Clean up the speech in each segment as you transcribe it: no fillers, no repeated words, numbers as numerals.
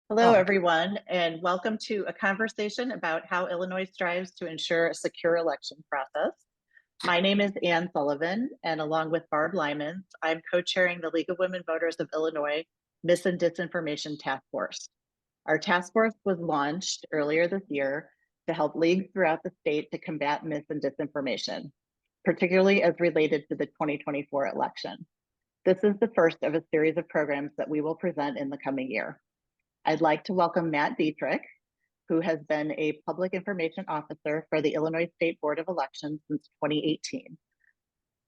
Hello, Oh, okay. everyone, and welcome to a conversation about how Illinois strives to ensure a secure election process. My name is Ann Sullivan, and along with Barb Lyman, I'm co-chairing the League of Women Voters of Illinois Mis and Disinformation Task Force. Our task force was launched earlier this year to help leagues throughout the state to combat mis and disinformation, particularly as related to the 2024 election. This is the first of a series of programs that we will present in the coming year. I'd like to welcome Matt Dietrich, who has been a public information officer for the Illinois State Board of Elections since 2018.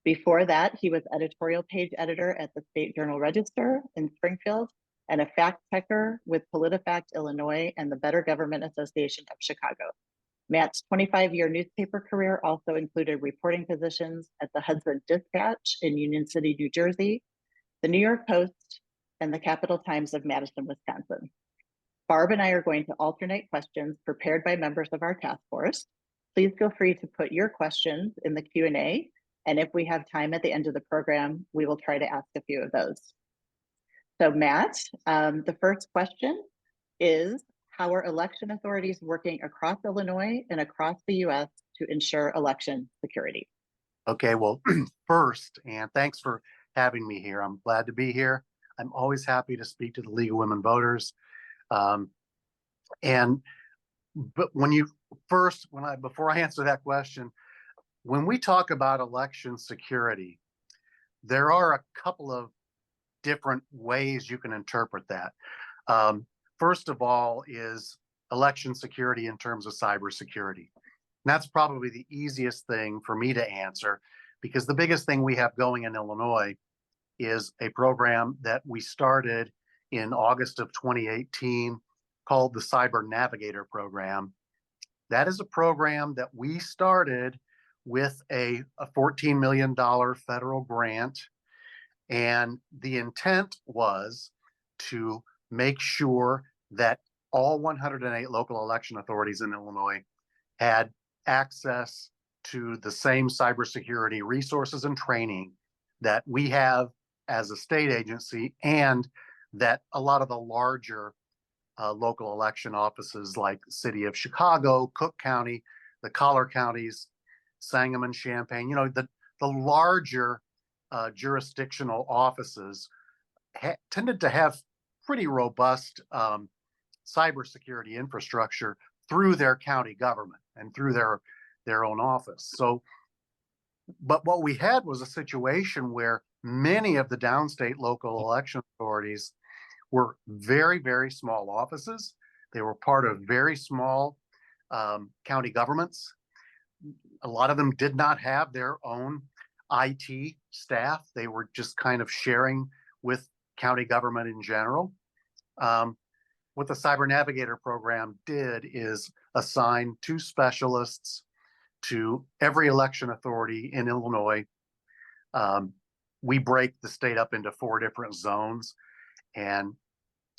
Before that, he was editorial page editor at the State Journal Register in Springfield and a fact checker with PolitiFact Illinois and the Better Government Association of Chicago. Matt's 25-year newspaper career also included reporting positions at the Hudson Dispatch in Union City, New Jersey, the New York Post, and the Capital Times of Madison, Wisconsin. Barb and I are going to alternate questions prepared by members of our task force. Please feel free to put your questions in the Q&A, and if we have time at the end of the program, we will try to ask a few of those. So Matt, the first question is, how are election authorities working across Illinois and across the US to ensure election security? Okay, well, first, and thanks for having me here. I'm glad to be here. I'm always happy to speak to the League of Women Voters. Um, and but when you first, before I answer that question, when we talk about election security, there are a couple of different ways you can interpret that. Um, First of all, is election security in terms of cybersecurity. And that's probably the easiest thing for me to answer because the biggest thing we have going in Illinois is a program that we started in August of 2018 called the Cyber Navigator Program. That is a program that we started with a $14 million federal grant. And the intent was to make sure that all 108 local election authorities in Illinois had access to the same cybersecurity resources and training that we have as a state agency, and that a lot of the larger local election offices like the city of Chicago, Cook County, the collar counties, Sangamon, Champaign, the larger jurisdictional offices tended to have pretty robust cybersecurity infrastructure through their county government and through their own office. So, but what we had was a situation where many of the downstate local election authorities were very, very small offices. They were part of very small county governments. A lot of them did not have their own IT staff. They were just kind of sharing with county government in general. What the Cyber Navigator program did is assign two specialists to every election authority in Illinois. We break the state up into 4 different zones, and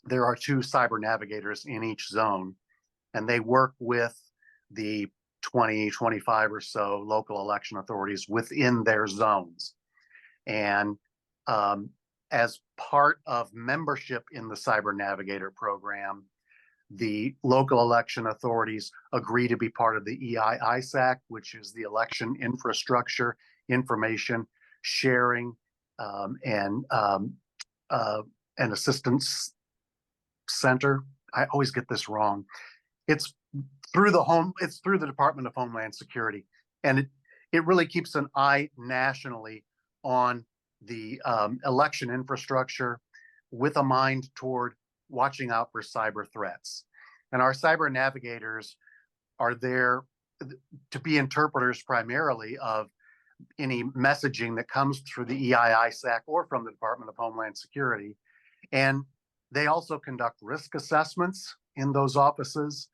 there are 2 cyber navigators in each zone, and they work with the 20, 25 or so local election authorities within their zones. And as part of membership in the Cyber Navigator program, the local election authorities agree to be part of the EI-ISAC, which is the Election Infrastructure Information Sharing and Assistance Center. I always get this wrong. It's through the Department of Homeland Security, and it really keeps an eye nationally on the election infrastructure with a mind toward watching out for cyber threats. And our cyber navigators are there to be interpreters primarily of any messaging that comes through the EI-ISAC or from the Department of Homeland Security. And they also conduct risk assessments in those offices.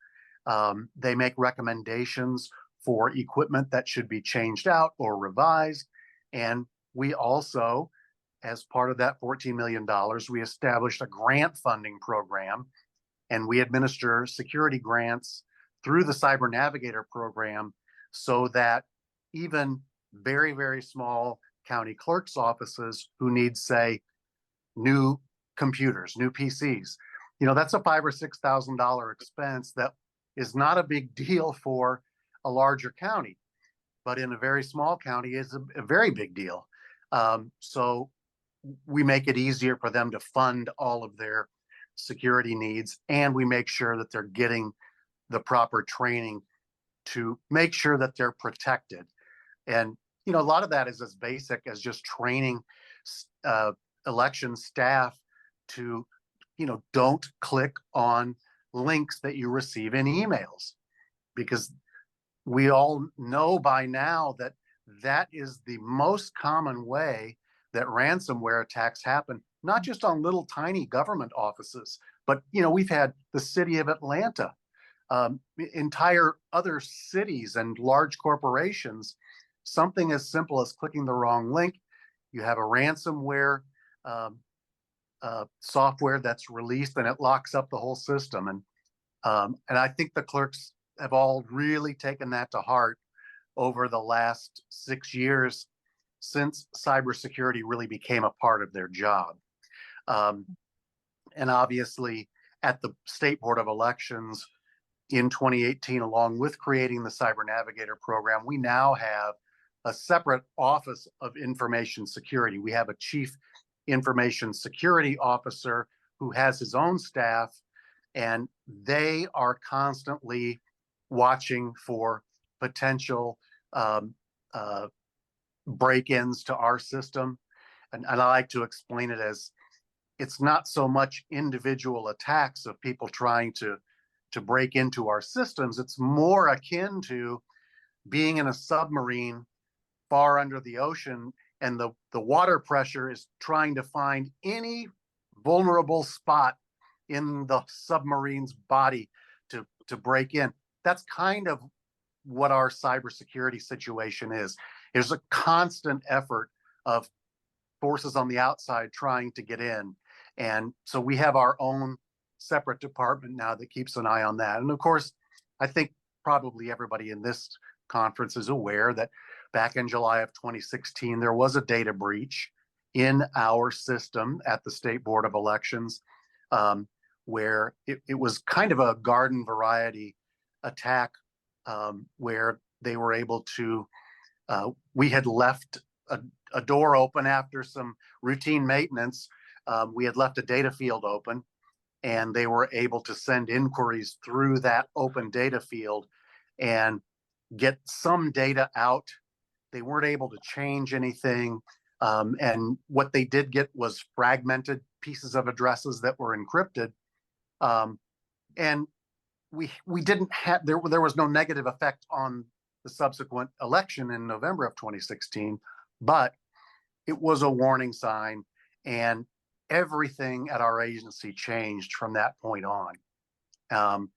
They make recommendations for equipment that should be changed out or revised. And we also, as part of that $14 million, we established a grant funding program, and we administer security grants through the Cyber Navigator program so that even very, very small county clerk's offices who need, say, new computers, new PCs, that's a $5,000 or $6,000 expense that is not a big deal for a larger county, but in a very small county is a very big deal. So we make it easier for them to fund all of their security needs, and we make sure that they're getting the proper training to make sure that they're protected. And a lot of that is as basic as just training election staff to don't click on links that you receive in emails, because we all know by now that that is the most common way that ransomware attacks happen, not just on little tiny government offices, but we've had the city of Atlanta, entire other cities and large corporations. Something as simple as clicking the wrong link, you have a ransomware software that's released, and it locks up the whole system. And I think the clerks have all really taken that to heart over the last 6 years since cybersecurity really became a part of their job. And obviously, at the State Board of Elections in 2018, along with creating the Cyber Navigator program, we now have a separate Office of Information Security. We have a Chief Information Security Officer who has his own staff, and they are constantly watching for potential break-ins to our system. And I like to explain it as it's not so much individual attacks of people trying to break into our systems. It's more akin to being in a submarine far under the ocean, and the water pressure is trying to find any vulnerable spot in the submarine's body to break in. That's kind of what our cybersecurity situation is. There's a constant effort of forces on the outside trying to get in. And so we have our own separate department now that keeps an eye on that. And of course, I think probably everybody in this conference is aware that back in July of 2016, there was a data breach in our system at the State Board of Elections, where it was kind of a garden variety attack, where they were able to, we had left a door open after some routine maintenance. We had left a data field open, and they were able to send inquiries through that open data field and get some data out. They weren't able to change anything. And what they did get was fragmented pieces of addresses that were encrypted. And we didn't have, there was no negative effect on the subsequent election in November of 2016, but it was a warning sign, and everything at our agency changed from that point on.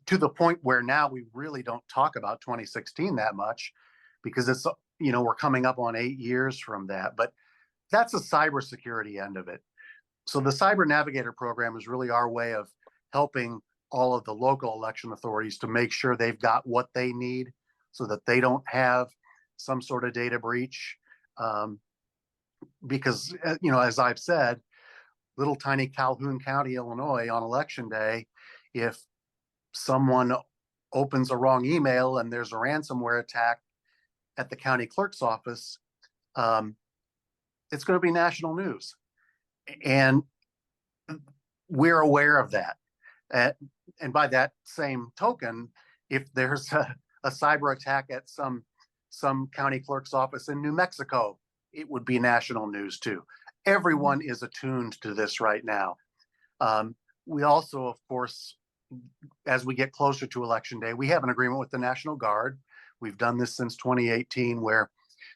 To the point where now we really don't talk about 2016 that much, because it's, we're coming up on 8 years from that, but that's the cybersecurity end of it. So the Cyber Navigator program is really our way of helping all of the local election authorities to make sure they've got what they need so that they don't have some sort of data breach. Because, as I've said, little tiny Calhoun County, Illinois, on election day, if someone opens a wrong email and there's a ransomware attack at the county clerk's office, it's going to be national news. And we're aware of that. And by that same token, if there's a cyber attack at some county clerk's office in New Mexico, it would be national news too. Everyone is attuned to this right now. We also, of course, as we get closer to election day, we have an agreement with the National Guard. We've done this since 2018, where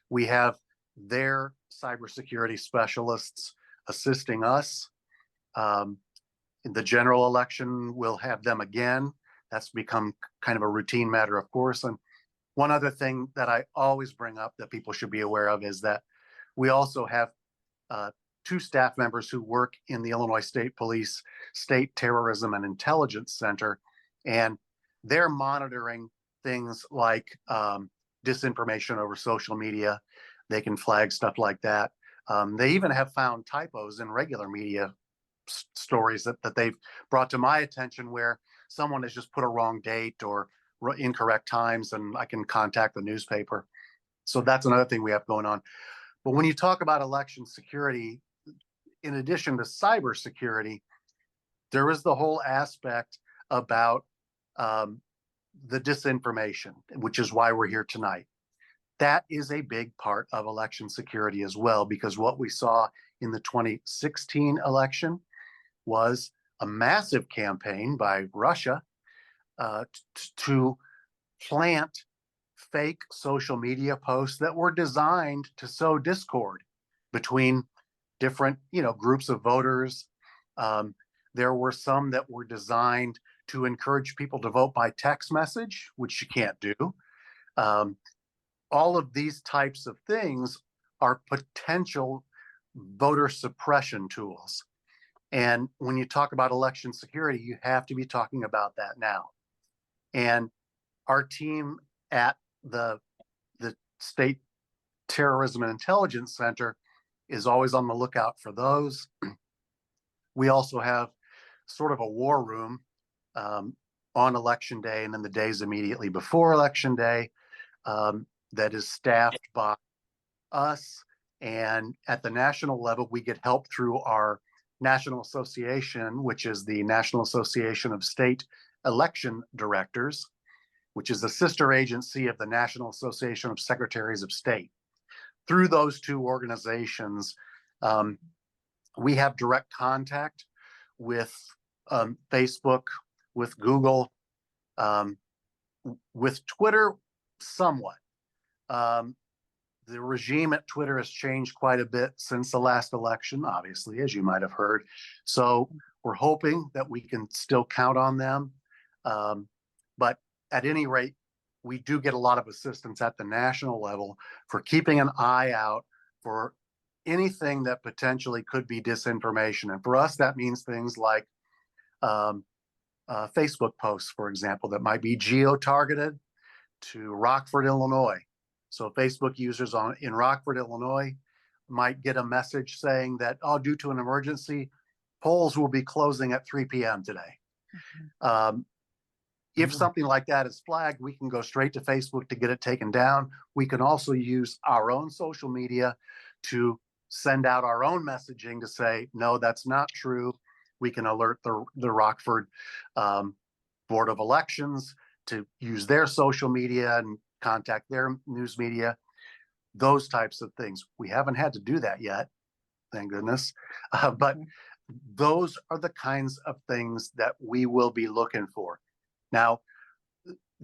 we have their cybersecurity specialists assisting us. In the general election, we'll have them again. That's become kind of a routine matter, of course. And one other thing that I always bring up that people should be aware of is that we also have 2 staff members who work in the Illinois State Police State Terrorism and Intelligence Center, and they're monitoring things like disinformation over social media. They can flag stuff like that. They even have found typos in regular media stories that they've brought to my attention where someone has just put a wrong date or incorrect times, and I can contact the newspaper. So that's another thing we have going on. But when you talk about election security, in addition to cybersecurity, there is the whole aspect about the disinformation, which is why we're here tonight. That is a big part of election security as well, because what we saw in the 2016 election was a massive campaign by Russia to plant fake social media posts that were designed to sow discord between different, groups of voters. There were some that were designed to encourage people to vote by text message, which you can't do. All of these types of things are potential voter suppression tools. And when you talk about election security, you have to be talking about that now. And our team at the State Terrorism and Intelligence Center is always on the lookout for those. We also have sort of a war room on election day and then the days immediately before election day that is staffed by us. And at the national level, we get help through our national association, which is the National Association of State Election Directors, which is a sister agency of the National Association of Secretaries of State. Through those two organizations, we have direct contact with Facebook, with Google, with Twitter, somewhat. The regime at Twitter has changed quite a bit since the last election, obviously, as you might have heard. So we're hoping that we can still count on them. But at any rate, we do get a lot of assistance at the national level for keeping an eye out for anything that potentially could be disinformation. And for us, that means things like Facebook posts, for example, that might be geo-targeted to Rockford, Illinois. So Facebook users in Rockford, Illinois might get a message saying that, due to an emergency, polls will be closing at 3 p.m. today. If something like that is flagged, we can go straight to Facebook to get it taken down. We can also use our own social media to send out our own messaging to say, no, that's not true. We can alert the Rockford Board of Elections to use their social media and contact their news media, those types of things. We haven't had to do that yet, thank goodness. But those are the kinds of things that we will be looking for. Now,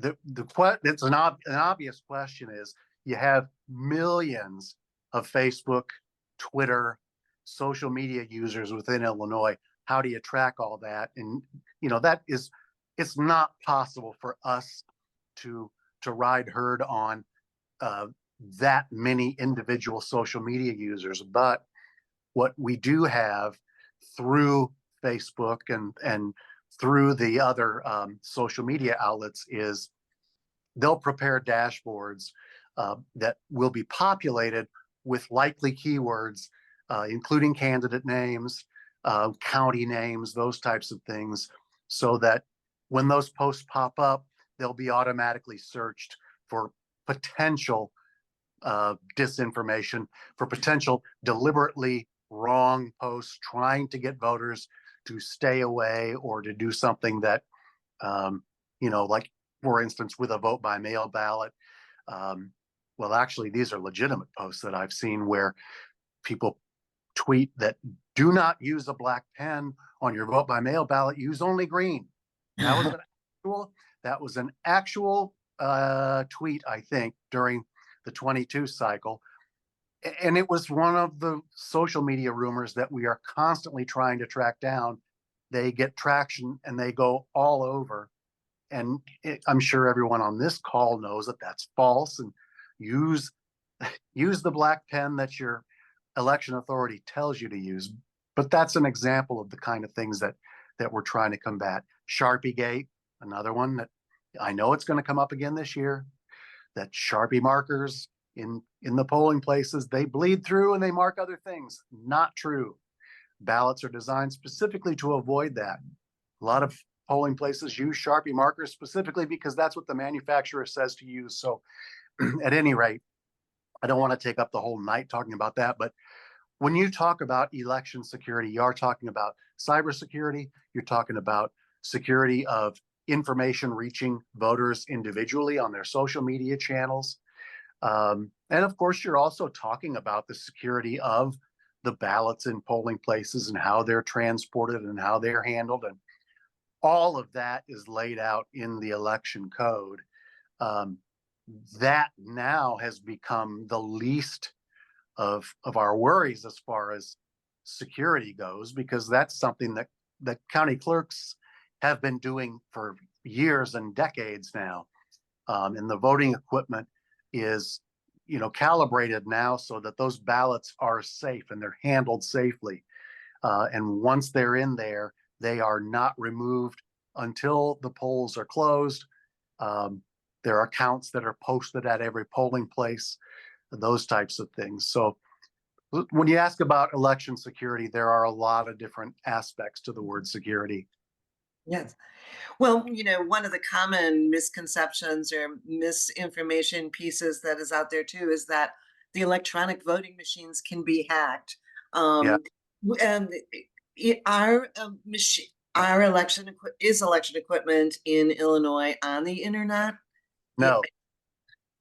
it's an obvious question is, you have millions of Facebook, Twitter, social media users within Illinois. How do you track all that? And it's not possible for us to ride herd on that many individual social media users. But what we do have through Facebook and through the other social media outlets is they'll prepare dashboards that will be populated with likely keywords, including candidate names, county names, those types of things, so that when those posts pop up, they'll be automatically searched for potential disinformation, for potential deliberately wrong posts trying to get voters to stay away or to do something that, like, for instance, with a vote by mail ballot. Well, actually, these are legitimate posts that I've seen where people tweet that do not use a black pen on your vote by mail ballot, use only green. That was an actual tweet, I think, during the 22 cycle. And it was one of the social media rumors that we are constantly trying to track down. They get traction and they go all over. And I'm sure everyone on this call knows that that's false, and use the black pen that your election authority tells you to use. But that's an example of the kind of things that we're trying to combat. Sharpie Gate, another one that I know it's going to come up again this year, that Sharpie markers in the polling places, they bleed through and they mark other things. Not true. ballots are designed specifically to avoid that. A lot of polling places use Sharpie markers specifically because that's what the manufacturer says to use. So at any rate, I don't want to take up the whole night talking about that, but when you talk about election security, you are talking about cybersecurity, you're talking about security of information reaching voters individually on their social media channels. And of course, you're also talking about the security of the ballots in polling places and how they're transported and how they're handled. And all of that is laid out in the election code. Um, that now has become the least of our worries as far as security goes, because that's something that the county clerks have been doing for years and decades now. And the voting equipment is, calibrated now so that those ballots are safe and they're handled safely. And once they're in there, they are not removed until the polls are closed. There are counts that are posted at every polling place, those types of things. So when you ask about election security, there are a lot of different aspects to the word security. Yes. Well, one of the common misconceptions or misinformation pieces that is out there too is that the electronic voting machines can be hacked. Yeah, Um, and our machine, our is election equipment in Illinois on the internet. Yeah. no,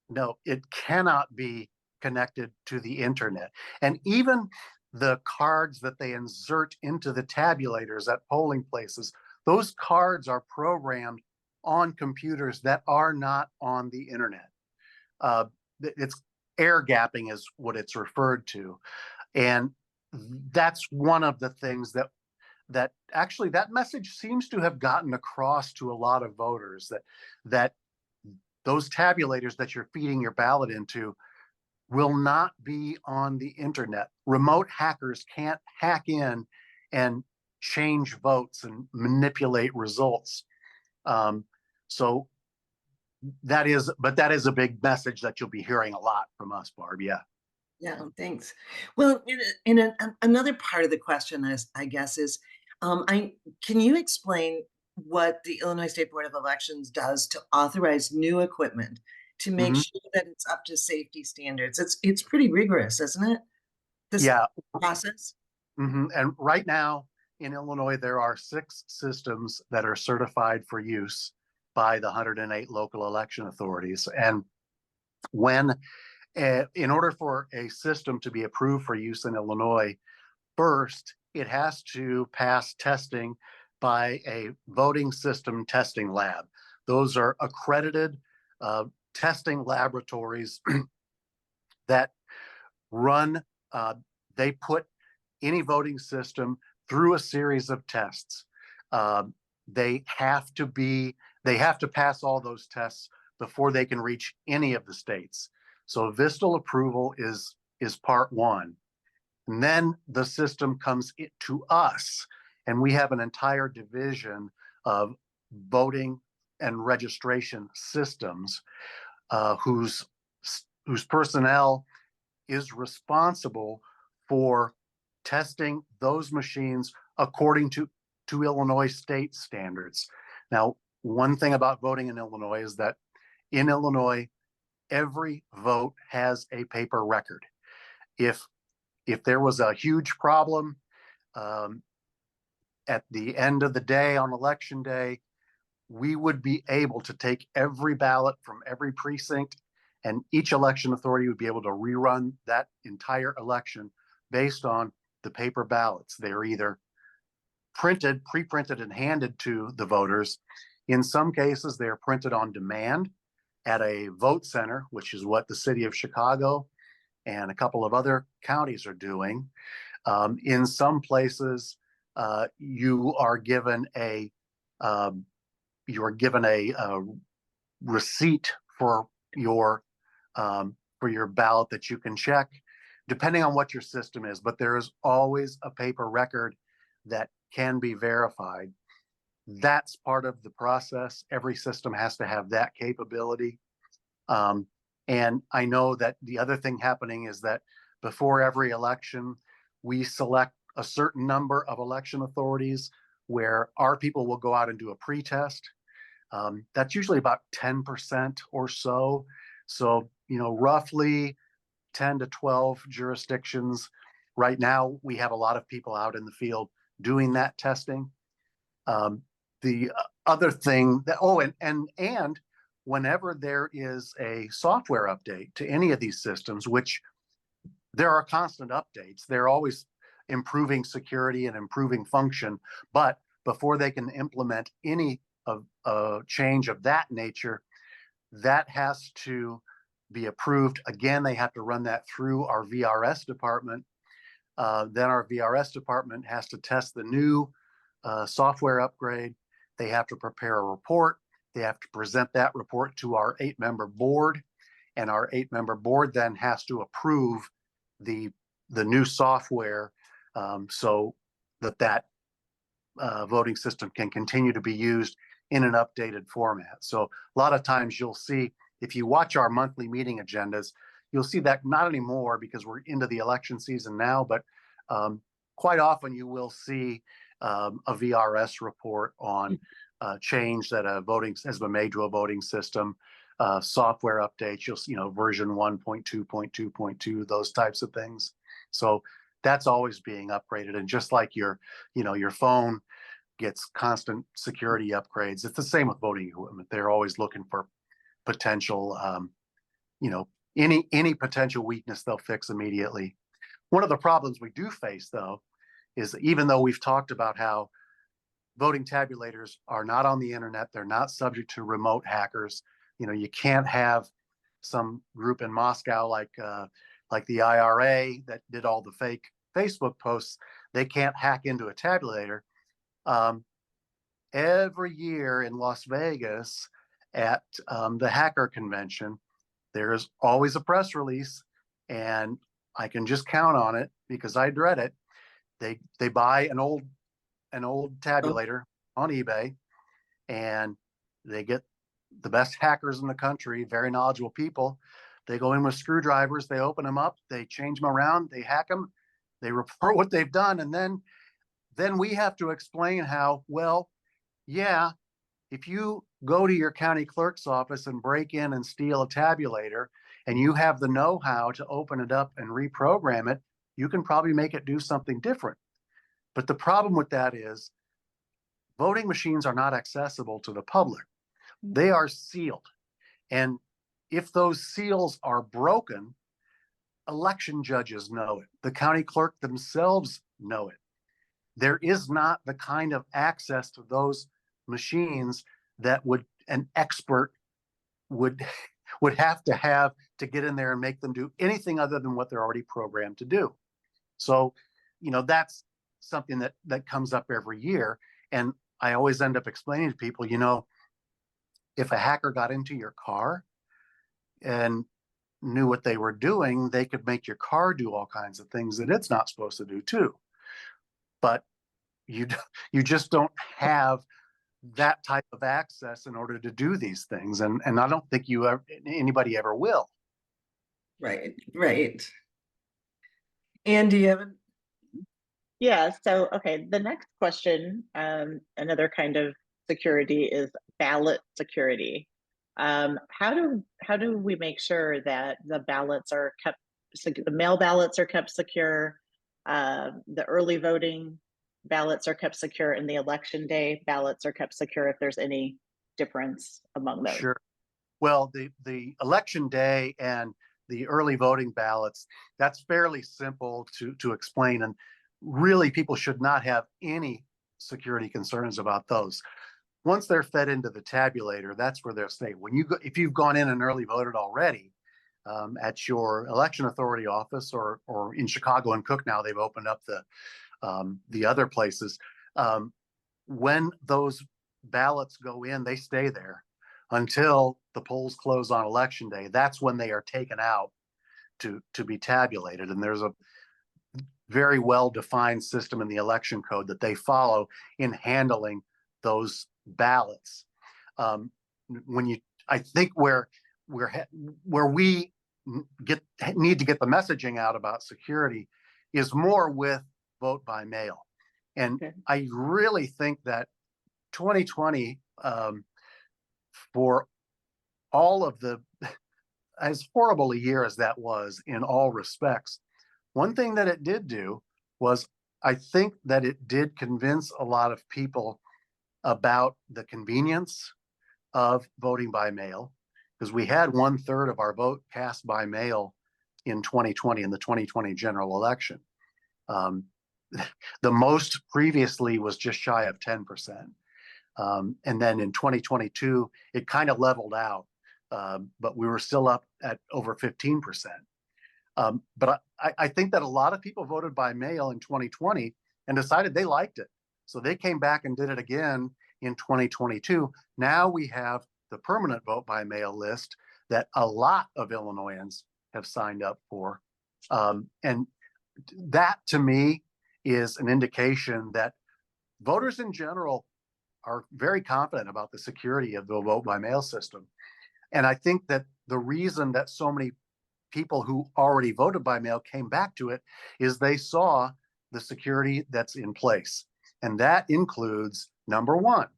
no, it cannot be connected to the internet. And even the cards that they insert into the tabulators at polling places, those cards are programmed on computers that are not on the internet. Uh, it's air gapping is what it's referred to. And that's one of the things that actually that message seems to have gotten across to a lot of voters, that those tabulators that you're feeding your ballot into will not be on the internet. Remote hackers can't hack in and change votes and manipulate results. Um, so that is a big message that you'll be hearing a lot from us, Barb. Yeah. Yeah, thanks. Well, another part of the question is, I guess, is I can you explain what the Illinois State Board of Elections does to authorize new equipment to make Hmm. sure that it's up to safety standards? It's pretty rigorous, isn't it? This Yeah. process. And right now in Illinois, there are 6 systems that are certified for use by the 108 local election authorities. And when, in order for a system to be approved for use in Illinois, first it has to pass testing by a voting system testing lab. Those are accredited testing laboratories that run, uh, they put any voting system through a series of tests. Uh, they have to be, they have to pass all those tests before they can reach any of the states. So Vistal approval is part one. And then the system comes to us, and we have an entire division of voting and registration systems, whose personnel is responsible for testing those machines according to Illinois state standards. Now, one thing about voting in Illinois is that in Illinois, every vote has a paper record. If if there was a huge problem um, at the end of the day on election day, we would be able to take every ballot from every precinct, and each election authority would be able to rerun that entire election based on the paper ballots. They're either printed, pre-printed, and handed to the voters. In some cases, they're printed on demand at a vote center, which is what the city of Chicago and a couple of other counties are doing. In some places, you are given a um, receipt for your ballot that you can check, depending on what your system is. But there is always a paper record that can be verified. That's part of the process. Every system has to have that capability. Um, and I know that the other thing happening is that before every election, we select a certain number of election authorities where our people will go out and do a pre-test. That's usually about 10% or so. So, roughly 10 to 12 jurisdictions. Right now, we have a lot of people out in the field doing that testing. The other thing that, and whenever there is a software update to any of these systems, which there are constant updates, they're always improving security and improving function. But before they can implement any of change of that nature, that has to be approved. Again, they have to run that through our VRS department. Then our VRS department has to test the new software upgrade. They have to prepare a report. They have to present that report to our 8-member board, and our 8-member board then has to approve the new software, so that voting system can continue to be used in an updated format. So a lot of times you'll see, if you watch our monthly meeting agendas, you'll see that not anymore because we're into the election season now, but quite often you will see a VRS report on change that has been made to a voting system, software updates. You'll see, version 1.2.2.2, those types of things. So that's always being upgraded. And just like your phone gets constant security upgrades, it's the same with voting equipment. They're always looking for potential, any potential weakness they'll fix immediately. One of the problems we do face, though, is even though we've talked about how voting tabulators are not on the internet, they're not subject to remote hackers. You can't have some group in Moscow like the IRA that did all the fake Facebook posts. They can't hack into a tabulator. Every year in Las Vegas at the hacker convention, there's always a press release, and I can just count on it because I dread it. They buy an old tabulator on eBay, and they get the best hackers in the country, very knowledgeable people. They go in with screwdrivers, they open them up, they change them around, they hack them, they report what they've done, and then we have to explain how, well, yeah, if you go to your county clerk's office and break in and steal a tabulator and you have the know-how to open it up and reprogram it, you can probably make it do something different. But the problem with that is voting machines are not accessible to the public. They are sealed. And if those seals are broken, election judges know it. The county clerk themselves know it. There is not the kind of access to those machines that an expert would have to get in there and make them do anything other than what they're already programmed to do. So, that's something that comes up every year. And I always end up explaining to people, if a hacker got into your car and knew what they were doing, they could make your car do all kinds of things that it's not supposed to do too. But you just don't have that type of access in order to do these things, and I don't think anybody ever will. Right. And do you have Yeah, so okay, the next question, another kind of security is ballot security. How do we make sure that the ballots are kept, the mail ballots are kept secure, the early voting ballots are kept secure, and the election day ballots are kept secure, if there's any difference among those? Sure. Well, the election day and the early voting ballots, that's fairly simple to explain, and really people should not have any security concerns about those. Once they're fed into the tabulator, that's where they'll stay. If you've gone in and early voted already at your election authority office, or in Chicago and Cook now, they've opened up the other places. When those ballots go in, they stay there until the polls close on election day. That's when they are taken out to be tabulated. And there's a very well-defined system in the election code that they follow in handling those ballots. I think where we need to get the messaging out about security is more with vote by mail. And Okay. I really think that 2020, for all of the, as horrible a year as that was in all respects, one thing that it did do was, I think that it did convince a lot of people about the convenience of voting by mail, because we had 1/3 of our vote cast by mail in 2020, in the 2020 general election. The most previously was just shy of 10%. And then in 2022, it kind of leveled out, but we were still up at over 15%. But I think that a lot of people voted by mail in 2020 and decided they liked it. So they came back and did it again in 2022. Now we have the permanent vote by mail list that a lot of Illinoisans have signed up for. And that to me is an indication that voters in general are very confident about the security of the vote by mail system. And I think that the reason that so many people who already voted by mail came back to it is they saw the security that's in place. And that includes, number one,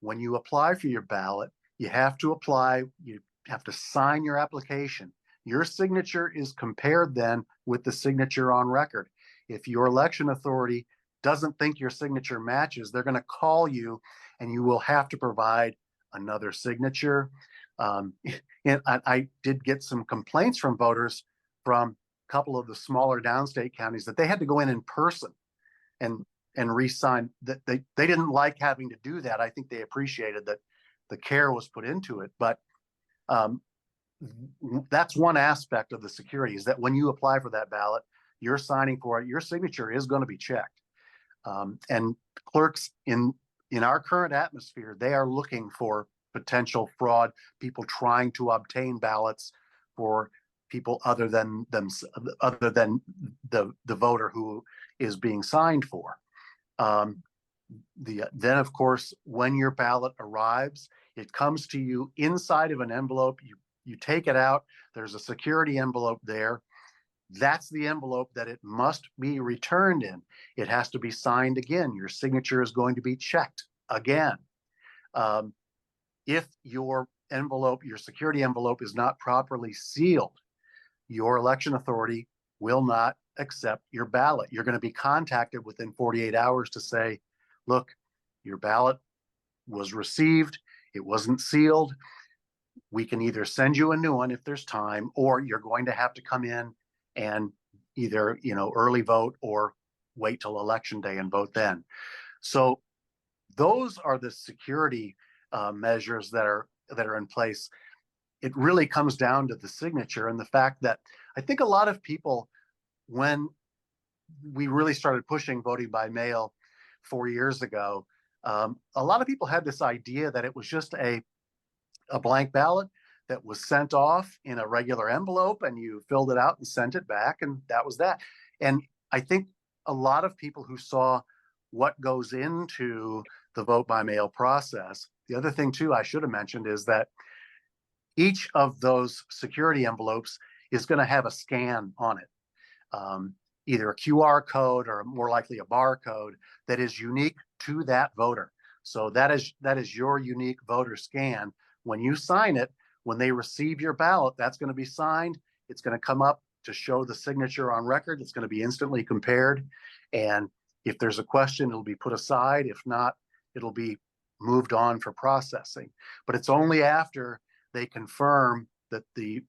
when you apply for your ballot, you have to sign your application. Your signature is compared then with the signature on record. If your election authority doesn't think your signature matches, they're going to call you and you will have to provide another signature. And I did get some complaints from voters from a couple of the smaller downstate counties that they had to go in person and re-sign. That they didn't like having to do that. I think they appreciated that the care was put into it. But that's one aspect of the security, is that when you apply for that ballot, you're signing for it, your signature is going to be checked. And clerks in our current atmosphere, they are looking for potential fraud, people trying to obtain ballots for people other than the voter who is being signed for. Then of course, when your ballot arrives, it comes to you inside of an envelope. You take it out. There's a security envelope there. That's the envelope that it must be returned in. It has to be signed again. Your signature is going to be checked again. If your envelope, your security envelope, is not properly sealed, your election authority will not accept your ballot. You're going to be contacted within 48 hours to say, look, your ballot was received, it wasn't sealed. We can either send you a new one if there's time, or you're going to have to come in and either, early vote or wait till election day and vote then. So those are the security measures that are in place. It really comes down to the signature and the fact that I think a lot of people, when we really started pushing voting by mail 4 years ago, a lot of people had this idea that it was just a blank ballot that was sent off in a regular envelope and you filled it out and sent it back, and that was that. And I think a lot of people who saw what goes into the vote by mail process, the other thing too I should have mentioned is that each of those security envelopes is going to have a scan on it, either a QR code or more likely a barcode that is unique to that voter. So that is your unique voter scan. When you sign it, when they receive your ballot, that's going to be signed. It's going to come up to show the signature on record. It's going to be instantly compared. And if there's a question, it'll be put aside. If not, it'll be moved on for processing. But it's only after they confirm that the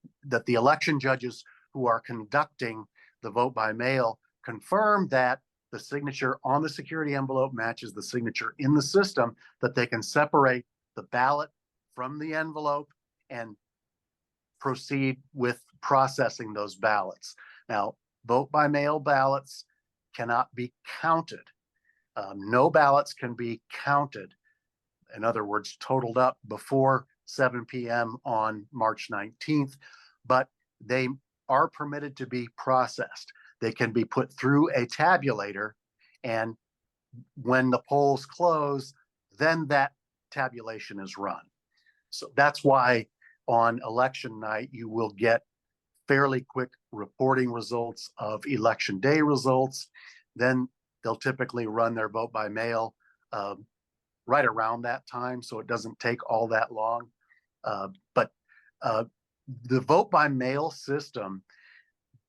election judges who are conducting the vote by mail confirm that the signature on the security envelope matches the signature in the system, that they can separate the ballot from the envelope and proceed with processing those ballots. Now, vote by mail ballots cannot be counted. No ballots can be counted, in other words, totaled up before 7 p.m. on March 19th, but they are permitted to be processed. They can be put through a tabulator, and when the polls close, then that tabulation is run. So that's why on election night, you will get fairly quick reporting results of election day results. Then they'll typically run their vote by mail right around that time, so it doesn't take all that long. But the vote by mail system,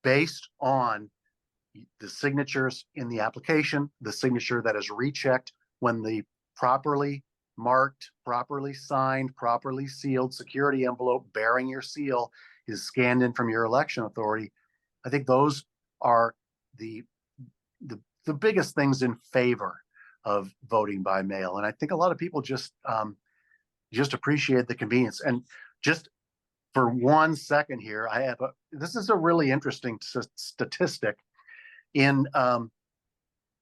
based on the signatures in the application, the signature that is rechecked when the properly marked, properly signed, properly sealed security envelope bearing your seal is scanned in from your election authority. I think those are the biggest things in favor of voting by mail. And I think a lot of people just appreciate the convenience. And just for 1 second here, this is a really interesting statistic. In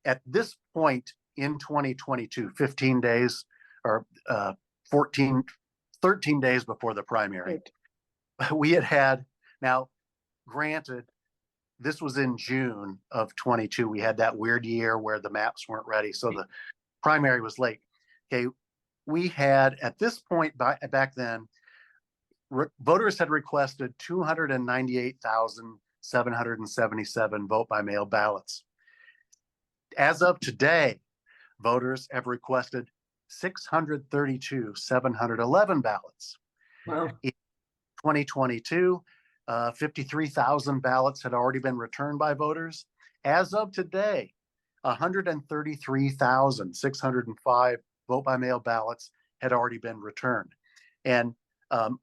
at this point in 2022, 15 days or 13 days before the primary, we had, now granted, this was in June of 22. We had that weird year where the maps weren't ready, so the primary was late. Okay, we had at this point back then, voters had requested 298,777 vote by mail ballots. As of today, voters have requested 632,711 ballots. Wow. In 2022, 53,000 ballots had already been returned by voters. As of today, 133,605 vote by mail ballots had already been returned. And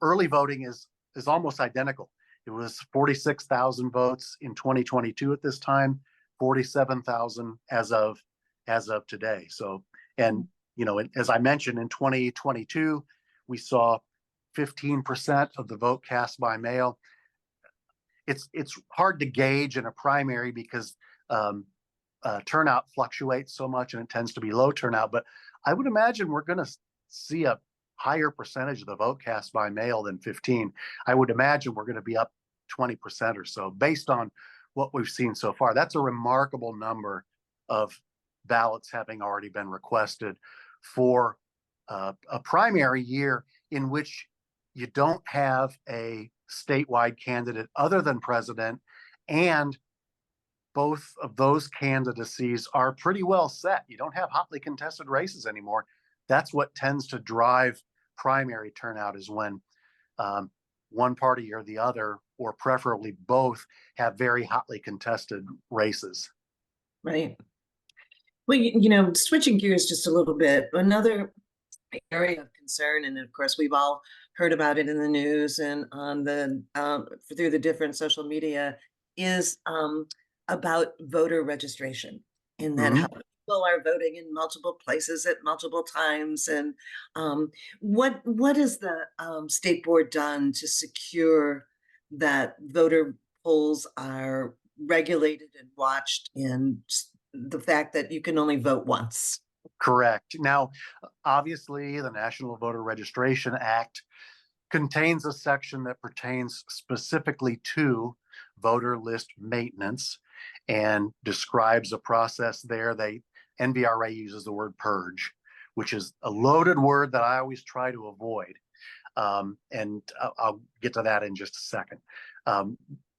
early voting is almost identical. It was 46,000 votes in 2022 at this time, 47,000 as of today. So, and as I mentioned, in 2022, we saw 15% of the vote cast by mail. It's hard to gauge in a primary because turnout fluctuates so much and it tends to be low turnout. But I would imagine we're going to see a higher percentage of the vote cast by mail than 15. I would imagine we're going to be up 20% or so based on what we've seen so far. That's a remarkable number of ballots having already been requested for a primary year in which you don't have a statewide candidate other than president, and both of those candidacies are pretty well set. You don't have hotly contested races anymore. That's what tends to drive primary turnout, is when one party or the other, or preferably both, have very hotly contested races. Right. Well, switching gears just a little bit, another area of concern, and of course we've all heard about it in the news and on the through the different social media, is about voter registration, in that how people are voting in multiple places at multiple times. And what has the state board done to secure that voter polls are regulated and watched, and the fact that you can only vote once? Correct. Now, obviously, the National Voter Registration Act contains a section that pertains specifically to voter list maintenance and describes a process there. NVRA uses the word purge, which is a loaded word that I always try to avoid. And I'll get to that in just a second.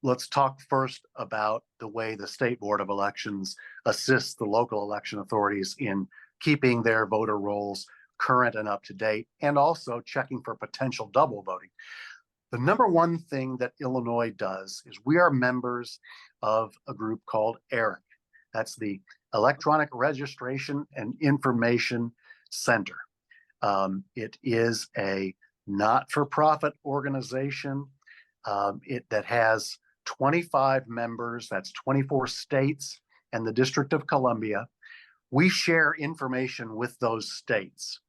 Let's talk first about the way the State Board of Elections assists the local election authorities in keeping their voter rolls current and up to date, and also checking for potential double voting. The number one thing that Illinois does is we are members of a group called ERIC. That's the Electronic Registration and Information Center. It is a not-for-profit organization that has 25 members. That's 24 states and the District of Columbia. We share information with those states,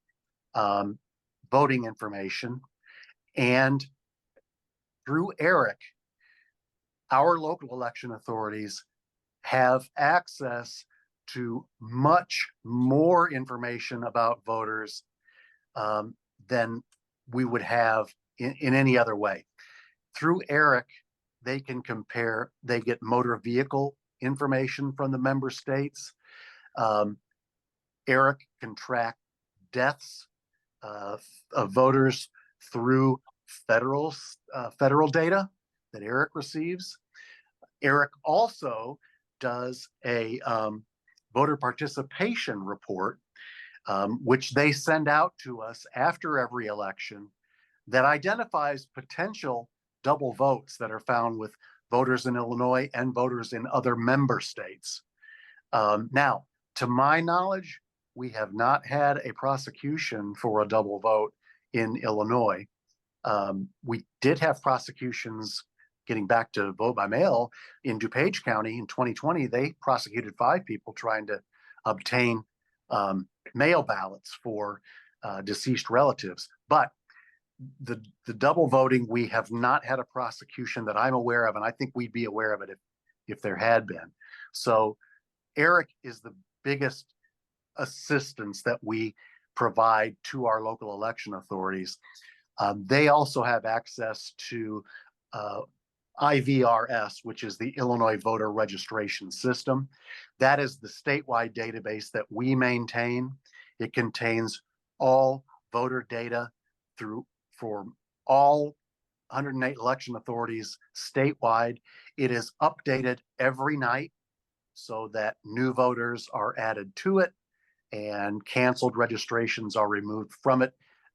voting information, and through ERIC, our local election authorities have access to much more information about voters than we would have in any other way. Through ERIC, they can compare, they get motor vehicle information from the member states. ERIC can track deaths of voters through federal data that ERIC receives. ERIC also does a voter participation report, which they send out to us after every election, that identifies potential double votes that are found with voters in Illinois and voters in other member states. Now, to my knowledge, we have not had a prosecution for a double vote in Illinois. We did have prosecutions, getting back to vote by mail, in DuPage County in 2020. They prosecuted 5 people trying to obtain mail ballots for deceased relatives. But the double voting, we have not had a prosecution that I'm aware of, and I think we'd be aware of it if there had been. So ERIC is the biggest assistance that we provide to our local election authorities. They also have access to IVRS, which is the Illinois Voter Registration System. That is the statewide database that we maintain. It contains all voter data for all 108 election authorities statewide. It is updated every night so that new voters are added to it and canceled registrations are removed from it.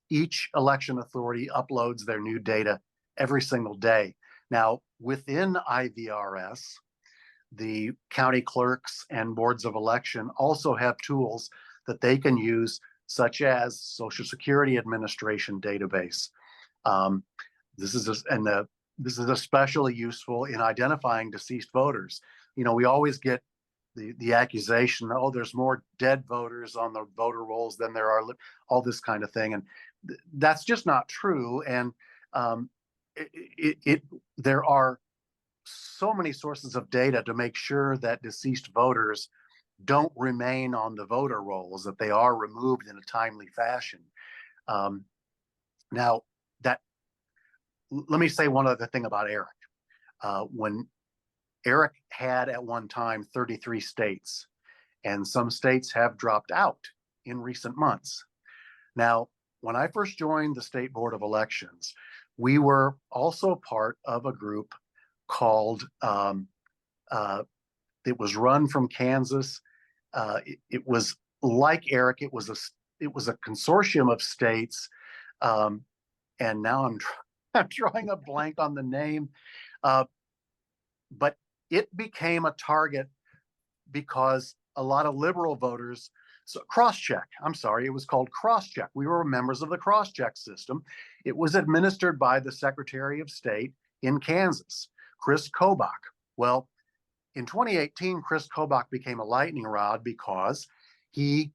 Each election authority uploads their new data every single day. Now, within IVRS, the county clerks and boards of election also have tools that they can use, such as Social Security Administration database. This is especially useful in identifying deceased voters. You know, we always get the accusation, oh, there's more dead voters on the voter rolls than there are, all this kind of thing, and that's just not true. And there are so many sources of data to make sure that deceased voters don't remain on the voter rolls, that they are removed in a timely fashion. Now, let me say one other thing about ERIC. When ERIC had at one time 33 states, and some states have dropped out in recent months. Now, when I first joined the State Board of Elections, we were also part of a group called, it was run from Kansas. It was like ERIC, it was a consortium of states, and now I'm drawing a blank on the name, but it became a target because a lot of liberal voters, so Crosscheck, I'm sorry, it was called Crosscheck. We were members of the Crosscheck system. It was administered by the Secretary of State in Kansas, Chris Kobach. Well, in 2018, Chris Kobach became a lightning rod because he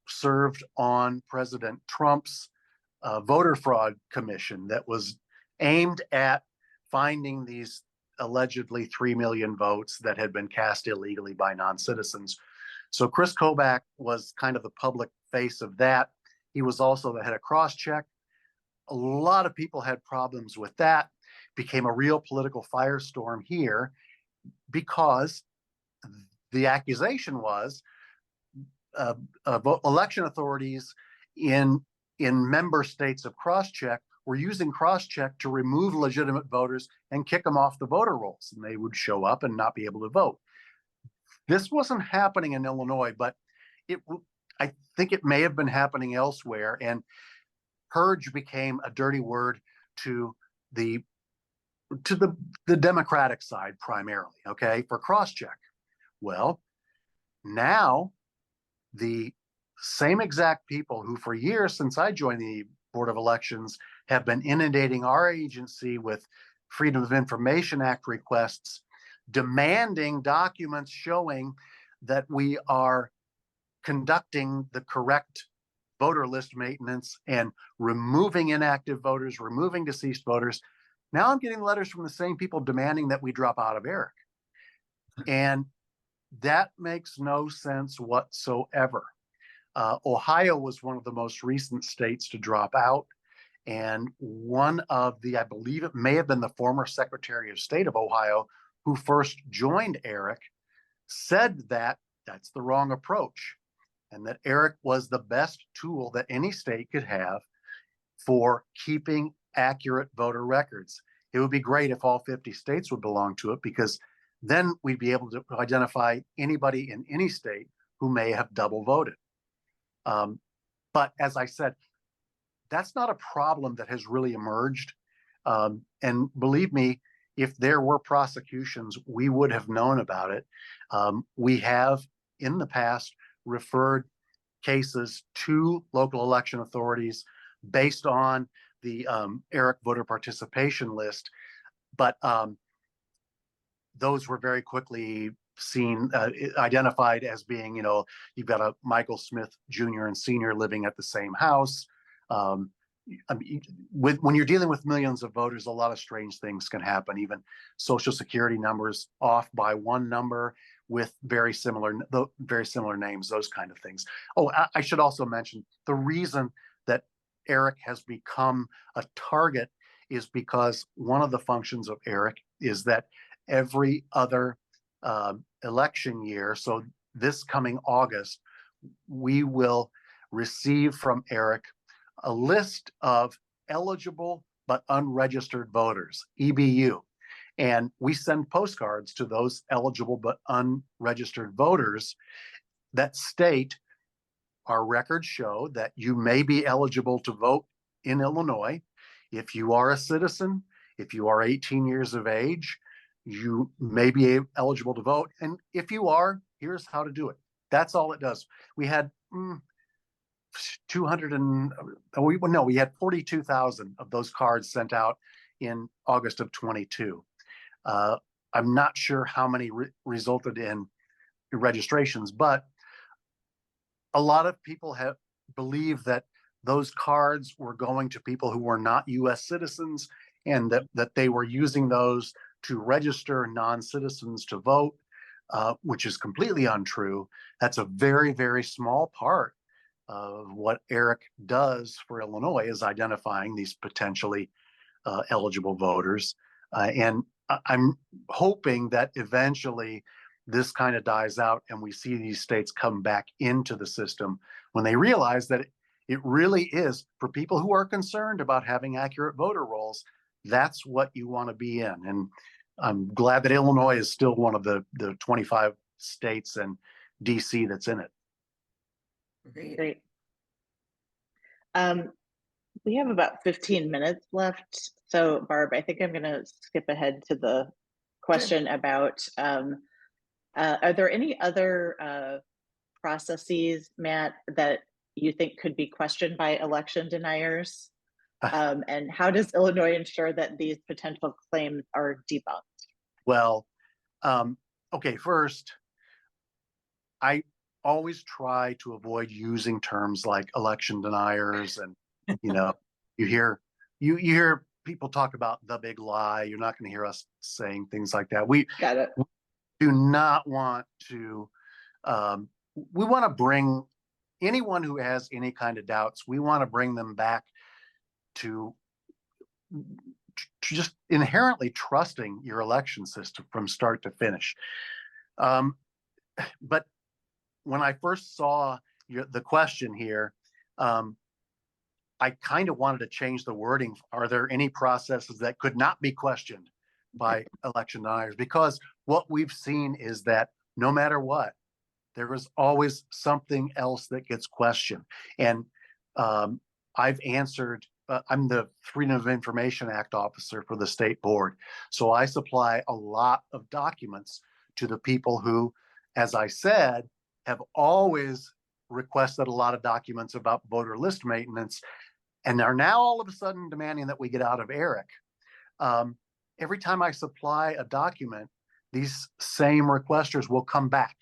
served on President Trump's voter fraud commission that was aimed at finding these allegedly 3 million votes that had been cast illegally by non-citizens. So Chris Kobach was kind of the public face of that. He was also the head of Crosscheck. A lot of people had problems with that. Became a real political firestorm here because the accusation was election authorities in member states of Crosscheck were using Crosscheck to remove legitimate voters and kick them off the voter rolls, and they would show up and not be able to vote. This wasn't happening in Illinois, but I think it may have been happening elsewhere, and purge became a dirty word to the Democratic side primarily, okay, for Crosscheck. Well, now the same exact people who for years since I joined the Board of Elections have been inundating our agency with Freedom of Information Act requests, demanding documents showing that we are conducting the correct voter list maintenance and removing inactive voters, removing deceased voters. Now I'm getting letters from the same people demanding that we drop out of ERIC. And that makes no sense whatsoever. Ohio was one of the most recent states to drop out. And one of I believe it may have been the former Secretary of State of Ohio who first joined ERIC, said that that's the wrong approach and that ERIC was the best tool that any state could have for keeping accurate voter records. It would be great if all 50 states would belong to it, because then we'd be able to identify anybody in any state who may have double voted. But as I said, that's not a problem that has really emerged. And believe me, if there were prosecutions, we would have known about it. We have in the past referred cases to local election authorities based on the ERIC voter participation list, but those were very quickly identified as being, you've got a Michael Smith Jr. and Sr. living at the same house. When you're dealing with millions of voters, a lot of strange things can happen. Even social security numbers off by one number with very similar names, those kind of things. Oh, I should also mention the reason that ERIC has become a target is because one of the functions of ERIC is that every other election year, so this coming August, we will receive from ERIC a list of eligible but unregistered voters, EBU. And we send postcards to those eligible but unregistered voters that state our records show that you may be eligible to vote in Illinois. If you are a citizen, if you are 18 years of age, you may be eligible to vote. And if you are, here's how to do it. That's all it does. We had 42,000 of those cards sent out in August of 22. I'm not sure how many resulted in registrations, but a lot of people have believed that those cards were going to people who were not U.S. citizens, and that they were using those to register non-citizens to vote, which is completely untrue. That's a very, very small part of what ERIC does for Illinois, is identifying these potentially eligible voters. And I'm hoping that eventually this kind of dies out and we see these states come back into the system when they realize that it really is, for people who are concerned about having accurate voter rolls, that's what you want to be in. And I'm glad that Illinois is still one of the 25 states and DC that's in it. Great. We have about 15 minutes left. So Barb, I think I'm going to skip ahead to the question about, are there any other processes, Matt, that you think could be questioned by election deniers? And how does Illinois ensure that these potential claims are debunked? Well, okay, first, I always try to avoid using terms like election deniers, and you hear people talk about the big lie. You're not going to hear us saying things like that. We do not want to. We want to bring anyone who has any kind of doubts. We want to bring them back to just inherently trusting your election system from start to finish. But when I first saw the question here, I kind of wanted to change the wording. Are there any processes that could not be questioned by election deniers? Because what we've seen is that no matter what, there is always something else that gets questioned. And I've answered, I'm the Freedom of Information Act officer for the state board. So I supply a lot of documents to the people who, as I said, have always requested a lot of documents about voter list maintenance, and are now all of a sudden demanding that we get out of ERIC. Every time I supply a document, these same requesters will come back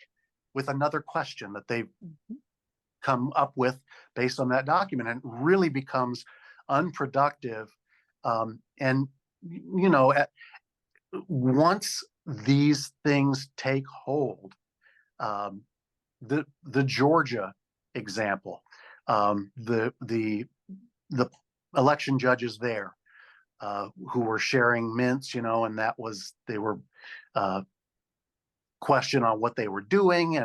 with another question that they've come up with based on that document, and it really becomes unproductive. And once these things take hold, the Georgia example, the election judges there who were sharing mints, and they were questioned on what they were doing,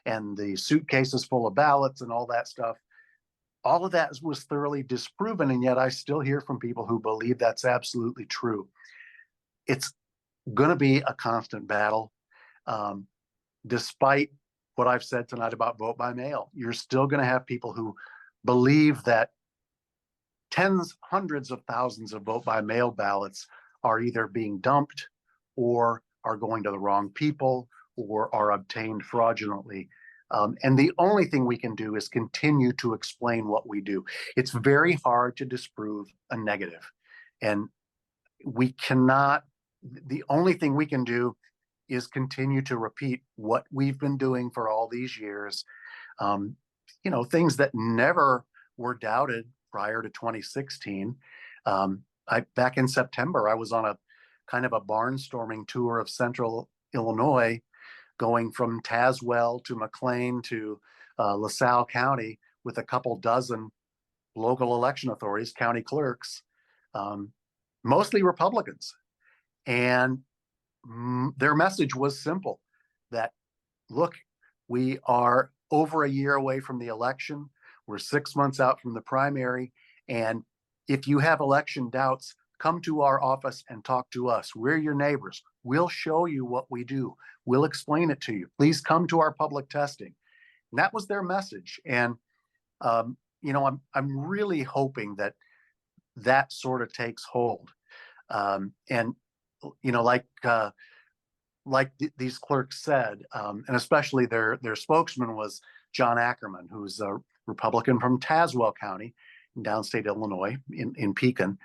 and the suitcases full of ballots and all that stuff. All of that was thoroughly disproven, and yet I still hear from people who believe that's absolutely true. It's going to be a constant battle, despite what I've said tonight about vote by mail. You're still going to have people who believe that tens, hundreds of thousands of vote by mail ballots are either being dumped or are going to the wrong people or are obtained fraudulently. And the only thing we can do is continue to explain what we do. It's very hard to disprove a negative. And we cannot, the only thing we can do is continue to repeat what we've been doing for all these years. Things that never were doubted prior to 2016. Back in September, I was on a kind of a barnstorming tour of central Illinois, going from Tazewell to McLean to LaSalle County with a couple dozen local election authorities, county clerks, mostly Republicans. And their message was simple, that, look, we are over a year away from the election. We're 6 months out from the primary. And if you have election doubts, come to our office and talk to us. We're your neighbors. We'll show you what we do. We'll explain it to you. Please come to our public testing. And that was their message. And, I'm really hoping that that sort of takes hold. And, these clerks said, and especially their spokesman was John Ackerman, who's a Republican from Tazewell County in downstate Illinois, in Pekin.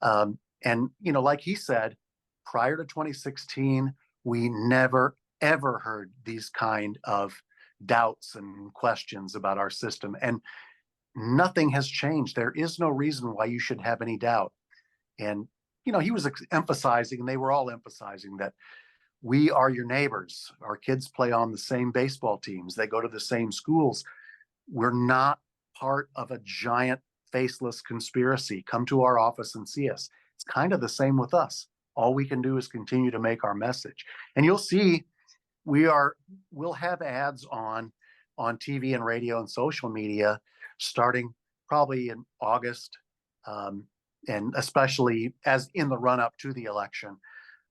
And like he said, prior to 2016, we never, ever heard these kind of doubts and questions about our system. And nothing has changed. There is no reason why you should have any doubt. And, he was emphasizing, and they were all emphasizing, that we are your neighbors. Our kids play on the same baseball teams. They go to the same schools. We're not part of a giant faceless conspiracy. Come to our office and see us. It's kind of the same with us. All we can do is continue to make our message. And you'll see we'll have ads on TV and radio and social media starting probably in August, and especially as in the run up to the election,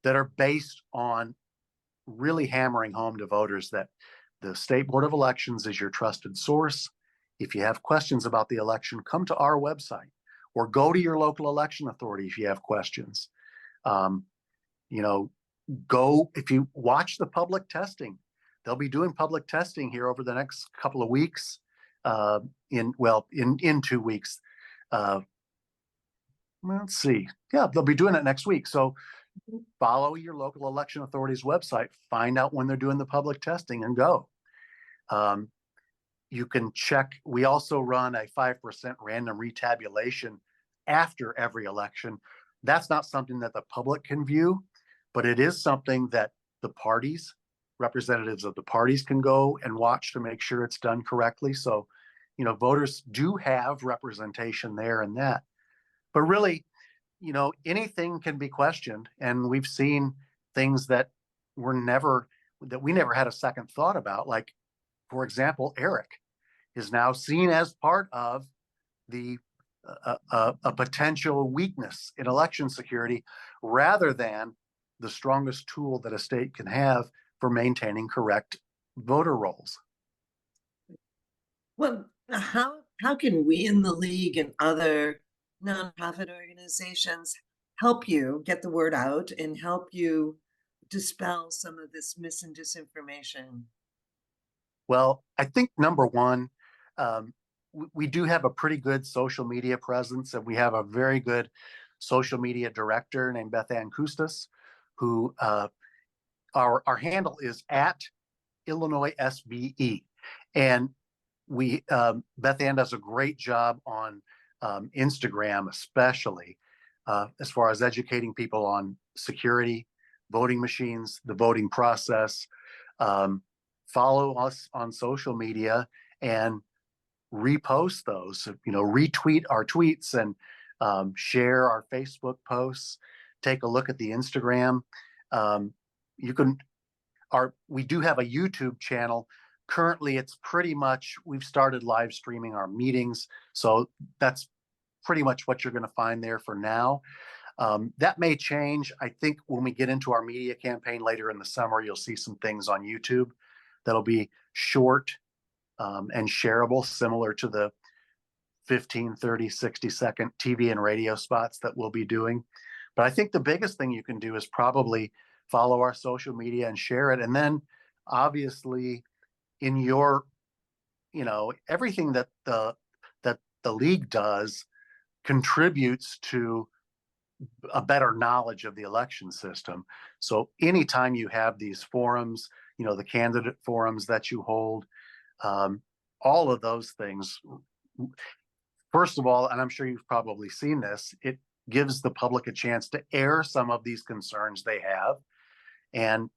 that are based on really hammering home to voters that the State Board of Elections is your trusted source. If you have questions about the election, come to our website or go to your local election authority if you have questions. Go, if you watch the public testing, they'll be doing public testing here over the next couple of weeks, in 2 weeks. Let's see. Yeah, they'll be doing it next week. So follow your local election authority's website, find out when they're doing the public testing, and go. You can check. We also run a 5% random retabulation after every election. That's not something that the public can view, but it is something that the parties, representatives of the parties, can go and watch to make sure it's done correctly. So, voters do have representation there in that. But really, anything can be questioned. And we've seen things that we never had a second thought about. Like, for example, Eric is now seen as part of the a potential weakness in election security, rather than the strongest tool that a state can have for maintaining correct voter rolls. Well, how can we in the league and other nonprofit organizations help you get the word out and help you dispel some of this mis and disinformation? Well, I think number one, we do have a pretty good social media presence, and we have a very good social media director named Beth Ann Custis, who our handle is at Illinois SBE. And Beth Ann does a great job on Instagram, especially as far as educating people on security, voting machines, the voting process. Follow us on social media and repost those, retweet our tweets and share our Facebook posts. Take a look at the Instagram. We do have a YouTube channel. Currently, it's pretty much, we've started live streaming our meetings. So that's pretty much what you're going to find there for now. That may change. I think when we get into our media campaign later in the summer, you'll see some things on YouTube that'll be short and shareable, similar to the 15, 30, 60-second TV and radio spots that we'll be doing. But I think the biggest thing you can do is probably follow our social media and share it. And then obviously in your, everything that the league does contributes to a better knowledge of the election system. So anytime you have these forums, the candidate forums that you hold, all of those things, first of all, and I'm sure you've probably seen this, it gives the public a chance to air some of these concerns they have. And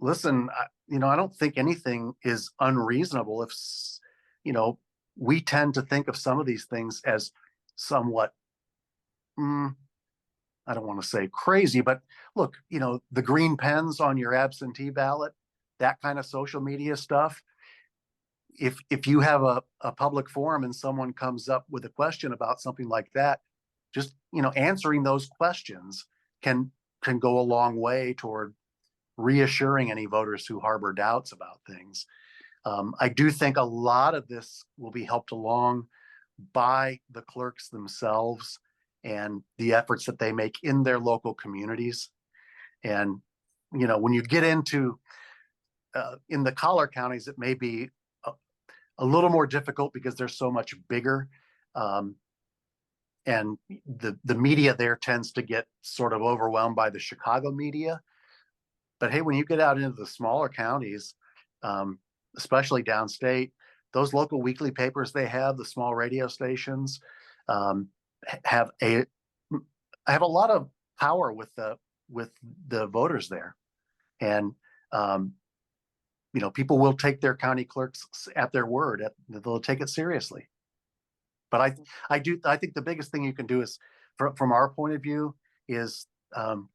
listen, I don't think anything is unreasonable if, we tend to think of some of these things as somewhat, I don't want to say crazy, but look, the green pens on your absentee ballot, that kind of social media stuff. If you have a public forum and someone comes up with a question about something like that, just answering those questions can go a long way toward reassuring any voters who harbor doubts about things. I do think a lot of this will be helped along by the clerks themselves and the efforts that they make in their local communities. And when you get into in the collar counties, it may be a little more difficult because they're so much bigger. And the media there tends to get sort of overwhelmed by the Chicago media. But hey, when you get out into the smaller counties, especially downstate, those local weekly papers they have, the small radio stations, have a lot of power with the voters there. And people will take their county clerks at their word. They'll take it seriously. But I think the biggest thing you can do is, from our point of view, is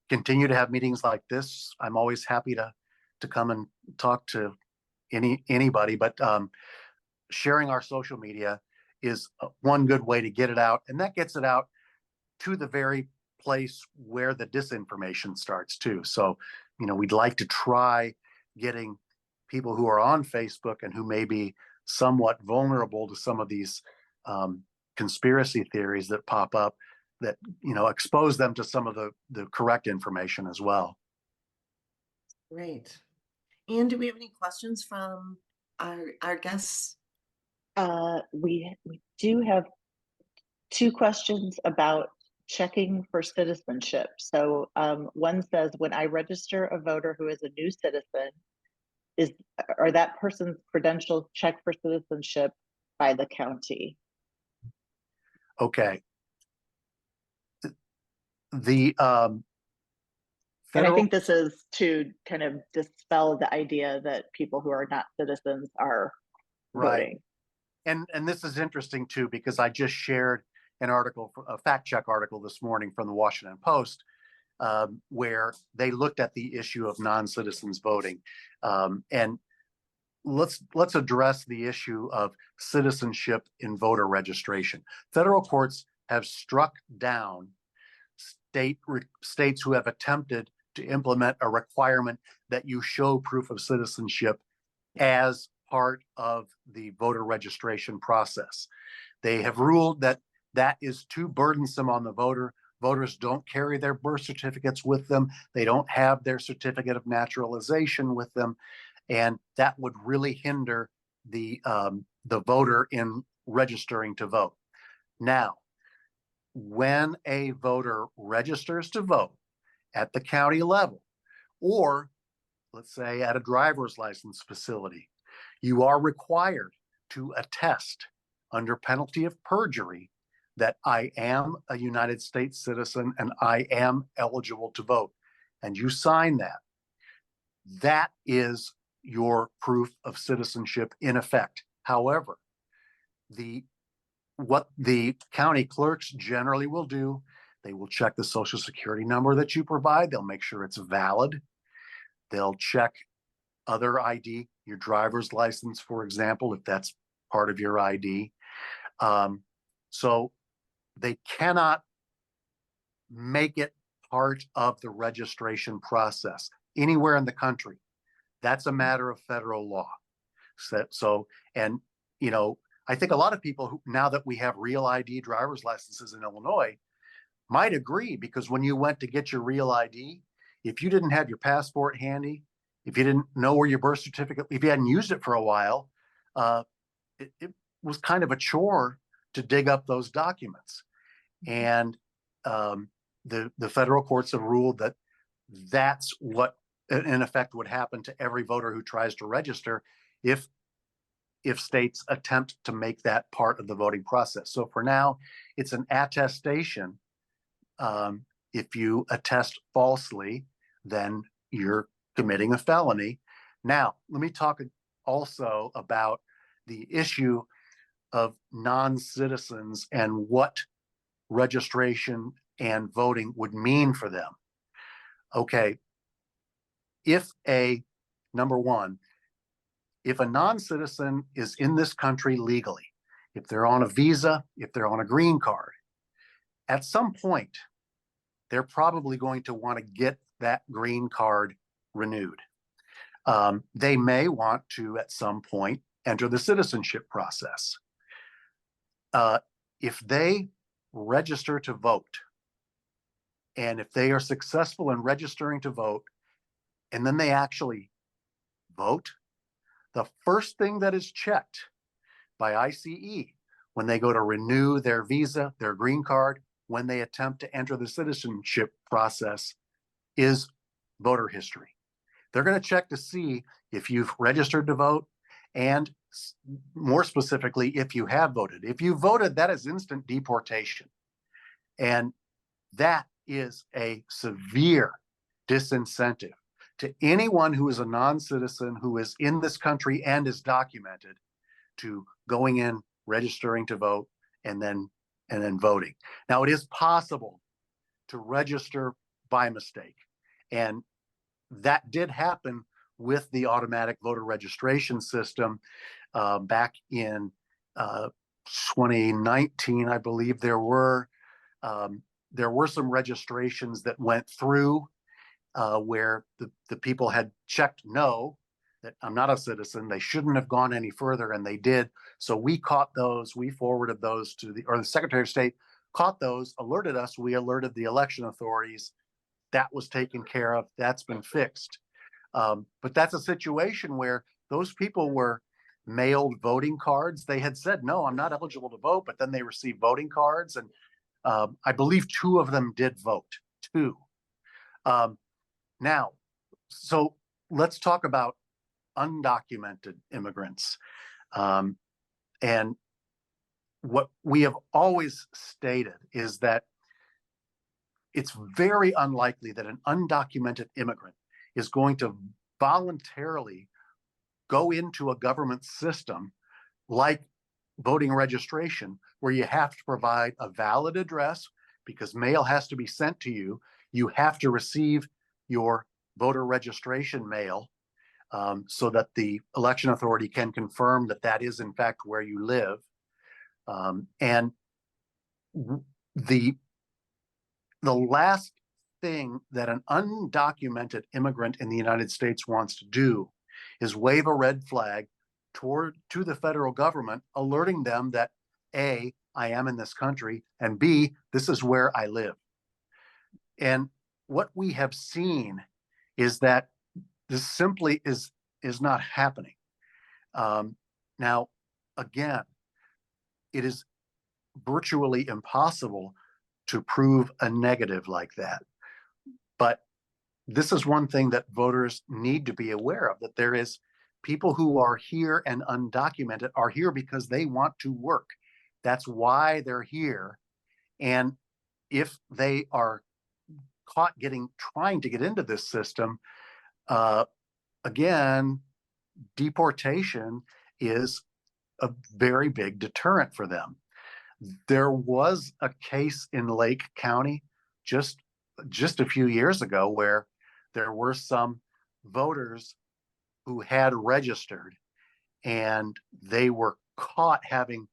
continue to have meetings like this. I'm always happy to come and talk to anybody, but sharing our social media is one good way to get it out, and that gets it out to the very place where the disinformation starts too. So, we'd like to try getting people who are on Facebook and who may be somewhat vulnerable to some of these conspiracy theories that pop up, that expose them to some of the correct information as well. Great. And do we have any questions from our guests? We do have two questions about checking for citizenship. So one says, when I register a voter who is a new citizen, are that person's credentials checked for citizenship by the county? Okay. The And I think this is to kind of dispel the idea that people who are not citizens are voting. And this is interesting too, because I just shared an article, a fact check article this morning from the Washington Post, where they looked at the issue of non-citizens voting. And let's address the issue of citizenship in voter registration. Federal courts have struck down states who have attempted to implement a requirement that you show proof of citizenship as part of the voter registration process. They have ruled that that is too burdensome on the voter. Voters don't carry their birth certificates with them. They don't have their certificate of naturalization with them. And that would really hinder the voter in registering to vote. Now, when a voter registers to vote at the county level, or let's say at a driver's license facility, you are required to attest under penalty of perjury that I am a United States citizen and I am eligible to vote. And you sign that. That is your proof of citizenship in effect. However, what the county clerks generally will do, they will check the social security number that you provide. They'll make sure it's valid. They'll check other ID, your driver's license, for example, if that's part of your ID. So they cannot make it part of the registration process anywhere in the country. That's a matter of federal law. And, you know, I think a lot of people who, now that we have real ID driver's licenses in Illinois, might agree, because when you went to get your real ID, if you didn't have your passport handy, if you didn't know where your birth certificate, if you hadn't used it for a while, it was kind of a chore to dig up those documents. And the federal courts have ruled that that's what in effect would happen to every voter who tries to register if states attempt to make that part of the voting process. So for now, it's an attestation. If you attest falsely, then you're committing a felony. Now, let me talk also about the issue of non-citizens and what registration and voting would mean for them. Okay, number one, if a non-citizen is in this country legally, if they're on a visa, if they're on a green card, at some point, they're probably going to want to get that green card renewed. They may want to, at some point, enter the citizenship process. If they register to vote, and if they are successful in registering to vote, and then they actually vote, the first thing that is checked by ICE when they go to renew their visa, their green card, when they attempt to enter the citizenship process, is voter history. They're going to check to see if you've registered to vote, and more specifically, if you have voted. If you voted, that is instant deportation. And that is a severe disincentive to anyone who is a non-citizen who is in this country and is documented to going in, registering to vote, and then voting. Now, it is possible to register by mistake, and that did happen with the automatic voter registration system back in 2019. I believe there were some registrations that went through where the people had checked no, that I'm not a citizen, they shouldn't have gone any further, and they did. So we caught those, we forwarded those to the Secretary of State caught those, alerted us, we alerted the election authorities. That was taken care of, that's been fixed. But that's a situation where those people were mailed voting cards. They had said, no, I'm not eligible to vote, but then they received voting cards. And I believe 2 of them did vote, 2. Now, so let's talk about undocumented immigrants. And what we have always stated is that it's very unlikely that an undocumented immigrant is going to voluntarily go into a government system like voting registration, where you have to provide a valid address because mail has to be sent to you. You have to receive your voter registration mail so that the election authority can confirm that that is in fact where you live. And the last thing that an undocumented immigrant in the United States wants to do is wave a red flag to the federal government, alerting them that A, I am in this country, and B, this is where I live. And what we have seen is that this simply is not happening. Now, again, it is virtually impossible to prove a negative like that. But this is one thing that voters need to be aware of, that there is people who are here and undocumented are here because they want to work. That's why they're here. And if they are caught trying to get into this system, again, deportation is a very big deterrent for them. There was a case in Lake County just a few years ago where there were some voters who had registered, and they were caught having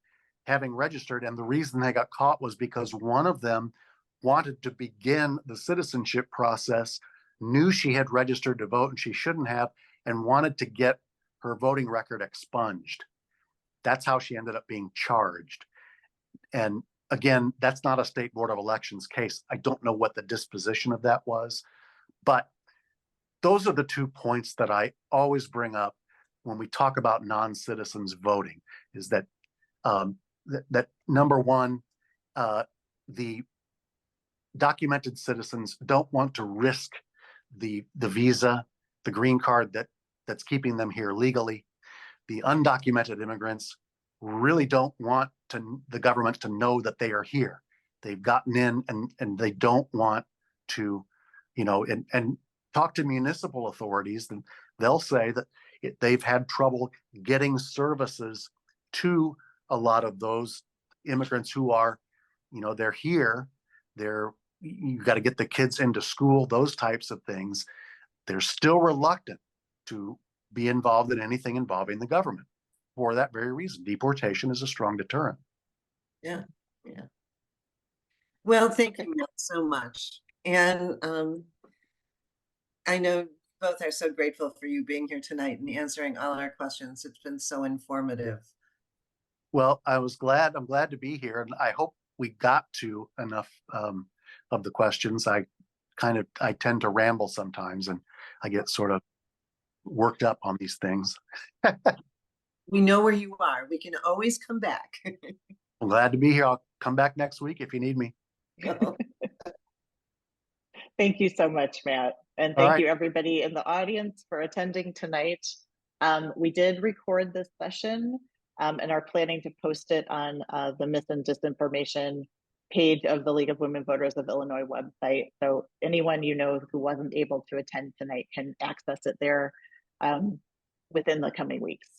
registered. And the reason they got caught was because one of them wanted to begin the citizenship process, knew she had registered to vote and she shouldn't have, and wanted to get her voting record expunged. That's how she ended up being charged. And again, that's not a state board of elections case. I don't know what the disposition of that was, but those are the 2 points that I always bring up when we talk about non-citizens voting, is that that number one, the documented citizens don't want to risk the visa, the green card that's keeping them here legally. The undocumented immigrants really don't want the government to know that they are here. They've gotten in and they don't want to, and talk to municipal authorities, and they'll say that they've had trouble getting services to a lot of those immigrants who are, they're here, you got to get the kids into school, those types of things. They're still reluctant to be involved in anything involving the government for that very reason. Deportation is a strong deterrent. Yeah. Well, thank you, Matt, so much. And I know both are so grateful for you being here tonight and answering all our questions. It's been so informative. Well, I'm glad to be here, and I hope we got to enough of the questions. I tend to ramble sometimes, and I get sort of worked up on these things. We know where you are. We can always come back. I'm glad to be here. I'll come back next week if you need me. Thank you so much, Matt. And All thank right. you everybody in the audience for attending tonight. We did record this session and are planning to post it on the Mis and Disinformation page of the League of Women Voters of Illinois website. So anyone who wasn't able to attend tonight can access it there within the coming weeks.